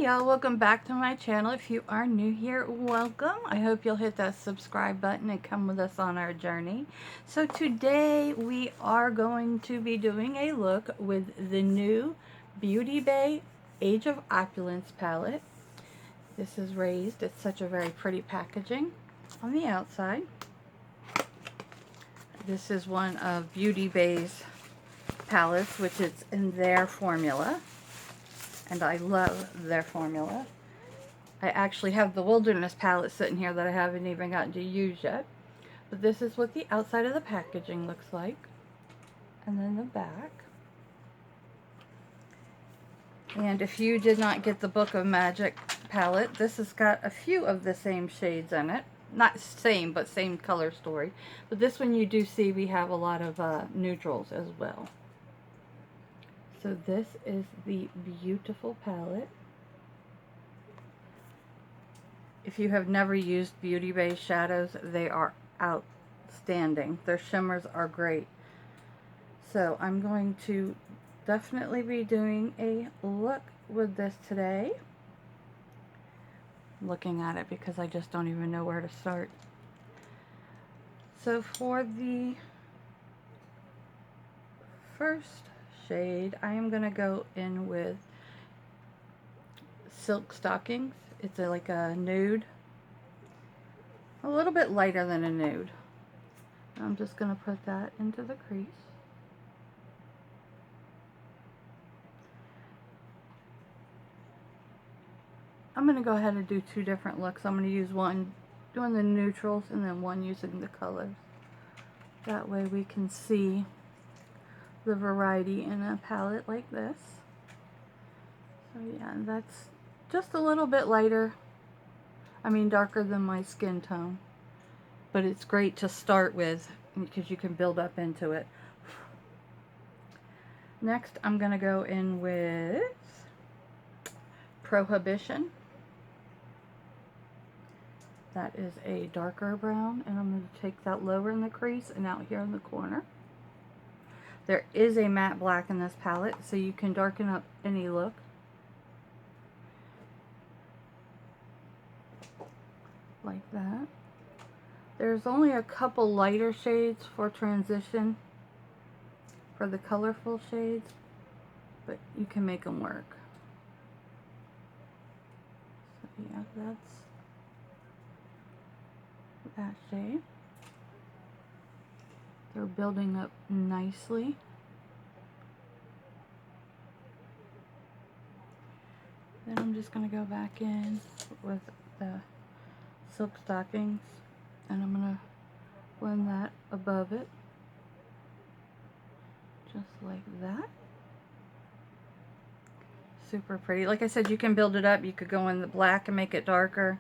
Hey y'all, welcome back to my channel. If you are new here, welcome. I hope you'll hit that subscribe button and come with us on our journey. So today we are going to be doing a look with the new Bay Age of Opulence palette. This is raised. It's such a very pretty packaging on the outside. This is one of Bay's palettes, which is in their formula. And I love their formula. I actually have the Wilderness palette sitting here that I haven't even gotten to use yet. But this is what the outside of the packaging looks like. And then the back. And if you did not get the Book of Magic palette, this has got a few of the same shades in it. Not same, but same color story. But this one you do see we have a lot of neutrals as well. So this is the beautiful palette. If you have never used Beauty Bay shadows, they are outstanding. Their shimmers are great. So I'm going to definitely be doing a look with this today. I'm looking at it because I just don't even know where to start. So for the first shade, I am going to go in with Silk Stockings. It's like a nude, a little bit lighter than a nude. I'm just going to put that into the crease. I'm going to go ahead and do two different looks. I'm going to use one doing the neutrals and then one using the colors. That way we can see the variety in a palette like this. So yeah, that's just a little bit lighter. I mean darker than my skin tone. But it's great to start with because you can build up into it. Next, I'm going to go in with Prohibition. That is a darker brown, and I'm going to take that lower in the crease and out here in the corner. There is a matte black in this palette, so you can darken up any look. Like that. There's only a couple lighter shades for transition for the colorful shades, but you can make them work. So yeah, that's that shade. They're building up nicely. Then I'm just going to go back in with the Silk Stockings, and I'm going to blend that above it, just like that. Super pretty. Like I said, you can build it up. You could go in the black and make it darker.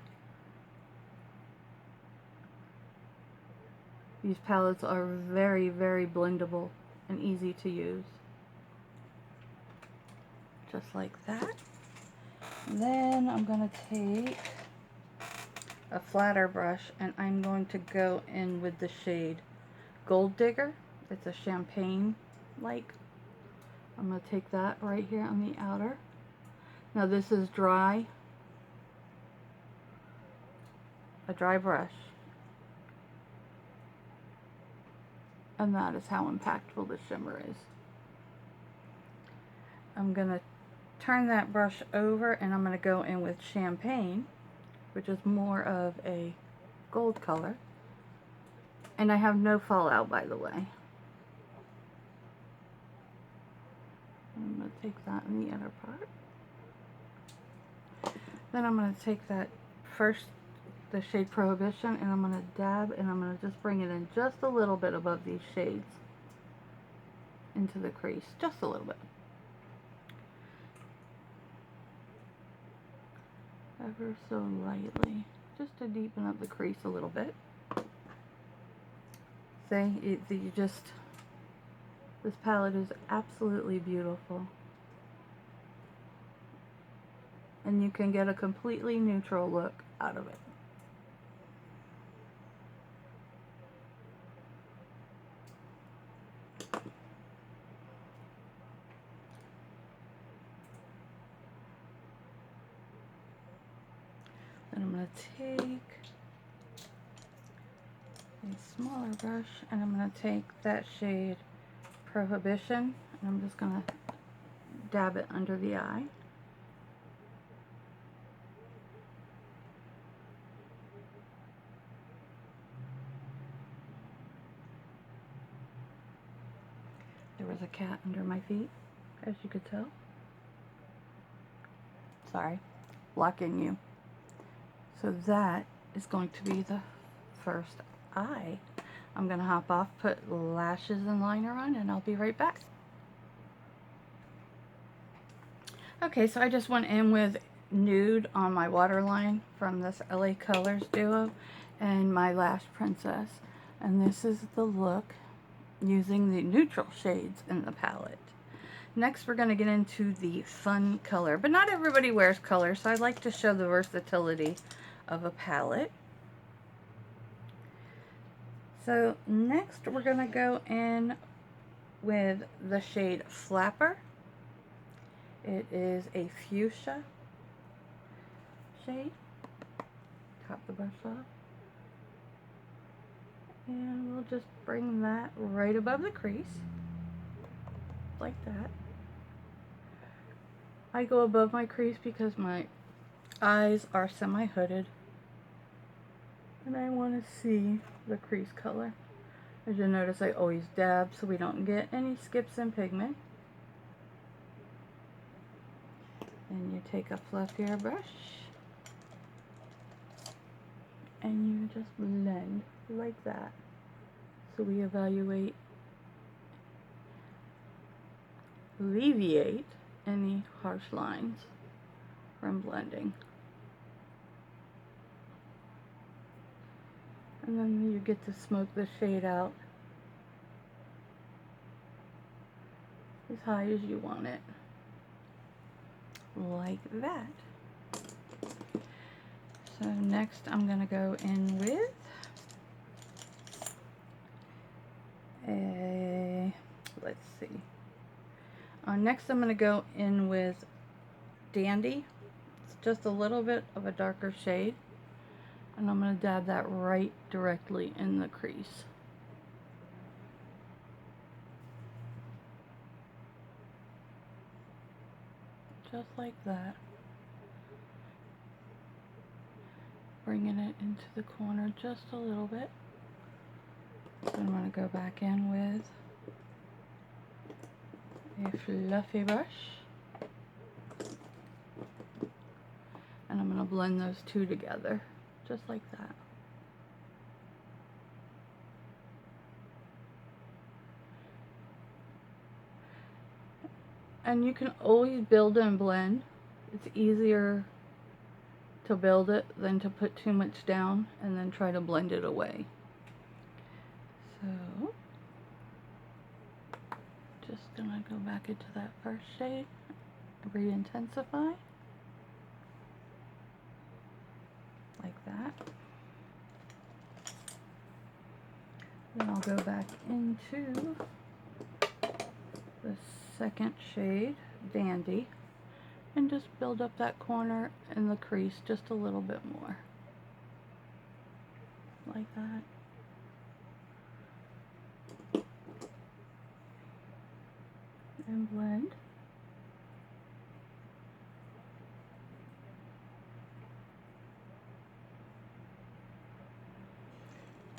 These palettes are very, very blendable and easy to use. Just like that. And then I'm going to take a flatter brush and I'm going to go in with the shade Gold Digger. It's a champagne like. I'm going to take that right here on the outer. Now this is dry, a dry brush. And that is how impactful the shimmer is. I'm going to turn that brush over and I'm going to go in with Champagne, which is more of a gold color. And I have no fallout, by the way. I'm going to take that in the inner part. Then I'm going to take that first, the shade Prohibition, and I'm going to dab and I'm going to just bring it in just a little bit above these shades into the crease, just a little bit. Ever so lightly, just to deepen up the crease a little bit. See, this palette is absolutely beautiful. And you can get a completely neutral look out of it. Then I'm going to take a smaller brush and I'm going to take that shade Prohibition and I'm just going to dab it under the eye. There was a cat under my feet, as you could tell. Sorry, blocking you. So that is going to be the first eye. I'm going to hop off, put lashes and liner on, and I'll be right back. Okay, so I just went in with Nude on my waterline from this LA Colors duo and my Lash Princess. And this is the look using the neutral shades in the palette. Next we're going to get into the fun color, but not everybody wears color, so I'd like to show the versatility of a palette. So next we're going to go in with the shade Flapper. It is a fuchsia shade. Top the brush off. And we'll just bring that right above the crease, like that. I go above my crease because my eyes are semi-hooded and I want to see the crease color. As you'll notice, I always dab so we don't get any skips in pigment. And you take a fluffier brush and you just blend like that. So we alleviate any harsh lines from blending. And then you get to smoke the shade out as high as you want it. Like that. So next I'm going to go in with let's see. Next I'm going to go in with Dandy. It's just a little bit of a darker shade. And I'm going to dab that right directly in the crease. Just like that. Bringing it into the corner just a little bit. Then I'm going to go back in with a fluffy brush. And I'm going to blend those two together, just like that. And you can always build and blend. It's easier to build it than to put too much down and then try to blend it away. So, just gonna go back into that first shade, re-intensify, like that. Then I'll go back into the second shade, Dandy, and just build up that corner and the crease just a little bit more, like that. And blend.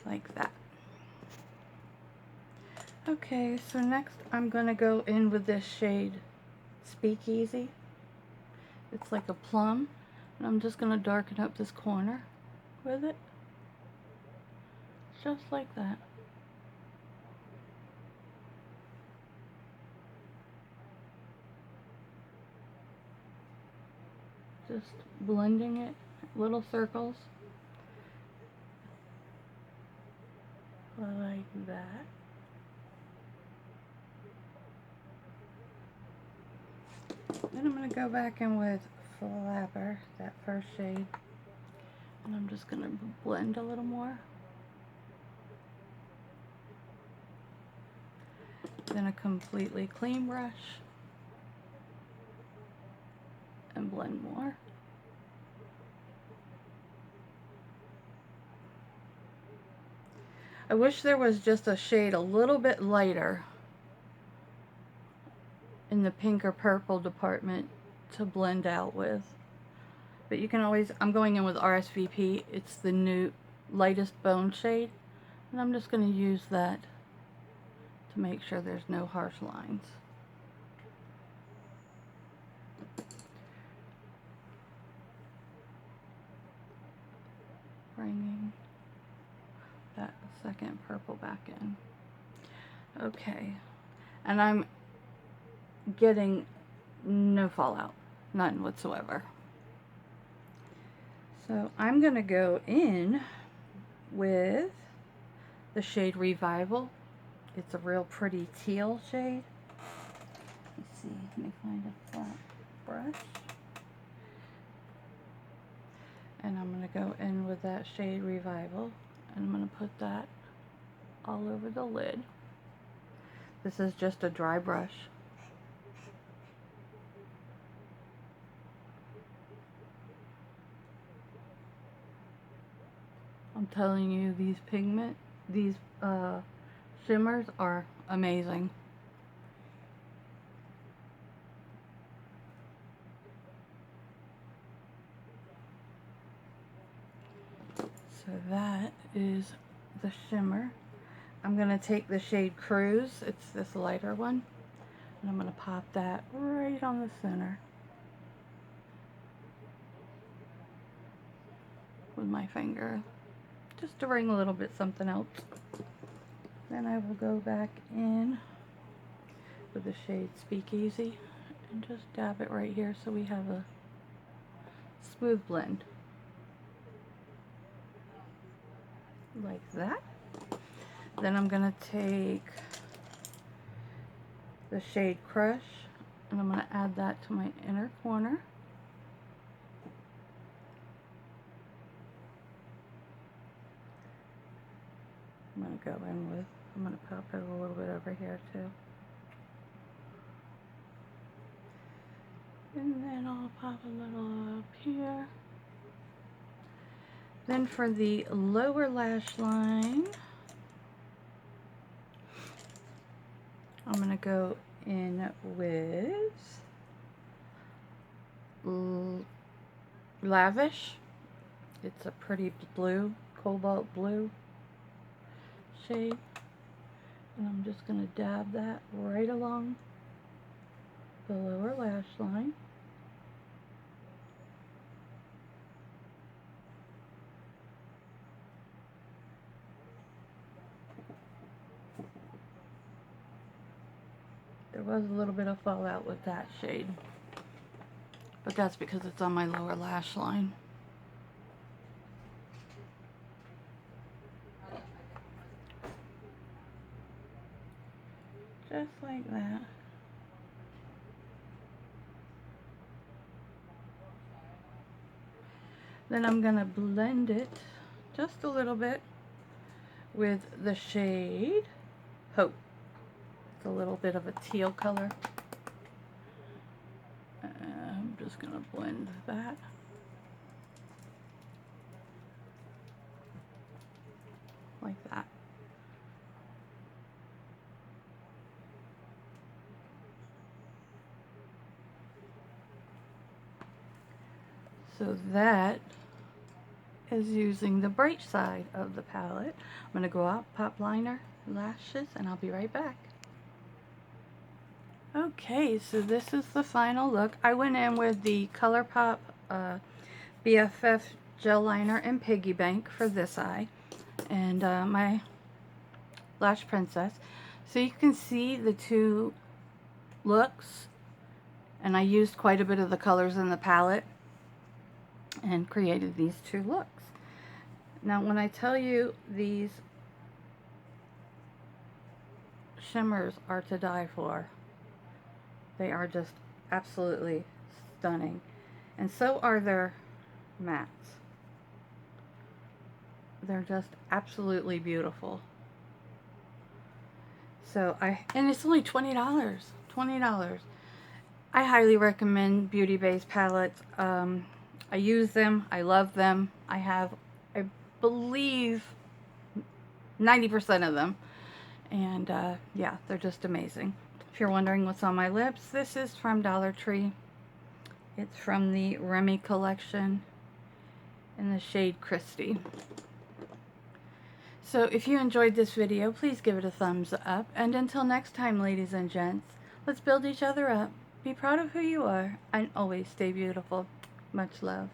Like that. Okay, so next I'm going to go in with this shade Speakeasy. It's like a plum, and I'm just going to darken up this corner with it. Just like that. Just blending it, little circles, like that. Then I'm going to go back in with Flapper, that first shade, and I'm just going to blend a little more. Then a completely clean brush and blend more. I wish there was just a shade a little bit lighter in the pink or purple department to blend out with. But you can always, I'm going in with RSVP. It's the new lightest bone shade. And I'm just going to use that to make sure there's no harsh lines. Bringing that second purple back in. Okay. And I'm getting no fallout. None whatsoever. So I'm going to go in with the shade Revival. It's a real pretty teal shade. Let's see, let me find a flat brush. And I'm going to go in with that shade Revival. And I'm going to put that all over the lid. This is just a dry brush. I'm telling you, these shimmers are amazing. So that is the shimmer. I'm going to take the shade Cruise, it's this lighter one, and I'm going to pop that right on the center with my finger, just to bring a little bit something else. Then I will go back in with the shade Speakeasy and just dab it right here so we have a smooth blend. Like that. Then I'm going to take the shade Crush and I'm going to add that to my inner corner. I'm going to go in with, I'm going to pop it a little bit over here too. And then I'll pop a little up here. Then for the lower lash line, I'm going to go in with Lavish. It's a pretty blue, cobalt blue shade. And I'm just going to dab that right along the lower lash line. There was a little bit of fallout with that shade, but that's because it's on my lower lash line. Just like that. Then I'm going to blend it just a little bit with the shade Hope. It's a little bit of a teal color. I'm just going to blend that. Like that. So that is using the bright side of the palette. I'm going to go out, pop liner, lashes, and I'll be right back. Okay, so this is the final look. I went in with the ColourPop BFF gel liner and Piggy Bank for this eye, and my Lash Princess. So you can see the two looks, and I used quite a bit of the colors in the palette and created these two looks. Now when I tell you these shimmers are to die for, they are just absolutely stunning. And so are their mattes. They're just absolutely beautiful. So and it's only $20. $20. I highly recommend Beauty Base palettes. I use them. I love them. I have, I believe, 90% of them. And yeah, they're just amazing. If you're wondering what's on my lips, this is from Dollar Tree. It's from the Remy collection in the shade Christy. So if you enjoyed this video, please give it a thumbs up. And until next time, ladies and gents, let's build each other up. Be proud of who you are and always stay beautiful. Much love.